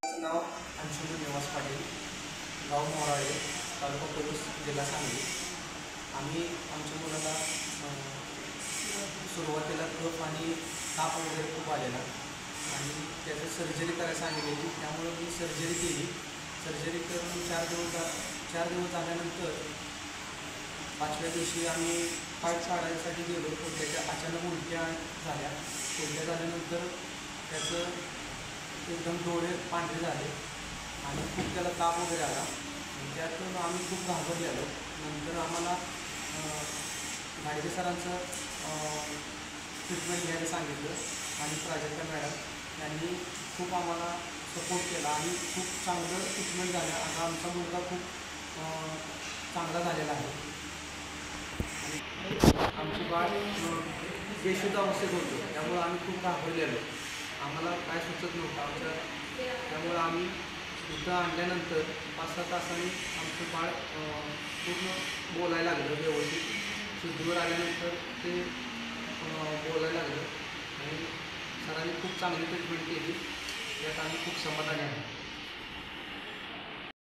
नाव अंशुमन निवास पाटील, गाव मोराळे, तालुका पोलीस, जिल्हा सांगली. आम्ही आमच्या मुलाला सुरुवातीला कफ आणि ताप वगैरे खूप आलेला आणि त्याचं सर्जरी करायला सांगितलेली. त्यामुळे मी सर्जरी केली. सर्जरी करून 4 दिवस झाल्यानंतर 5व्या दिवशी आम्ही पाईप काढायसाठी गेलो. तर त्याच्या अचानक उलट्या झाल्या. उलट्या झाल्यानंतर त्याचं एकदम डोळे पांढरे झाले आणि खूप त्याला ताप वगैरे आला. त्यातून आम्ही खूप घाबरलेलो. नंतर आम्हाला घाडगे सरांचं ट्रीटमेंट घ्यायला सांगितलं आणि प्राजक्ता मॅडम यांनी खूप आम्हाला सपोर्ट केला आणि खूप चांगलं ट्रीटमेंट झालं. आता आमचा मुलगा खूप चांगला झालेला आहे. आणि आमची बाळ बेशुद्ध अवस्थेत होतं, त्यामुळं आम्ही खूप घाबरलेलो. आम्हाला काय सुचत नव्हतं त्यामुळं आम्ही इथं आणल्यानंतर 5-6 तासांनी आमचं बाळ पूर्ण बोलायला लागलं. व्यवस्थित शुद्धीवर आल्यानंतर ते बोलायला लागलं आणि सरांनी खूप चांगली ट्रीटमेंट केली. त्यात आम्ही खूप समाधानी आहे.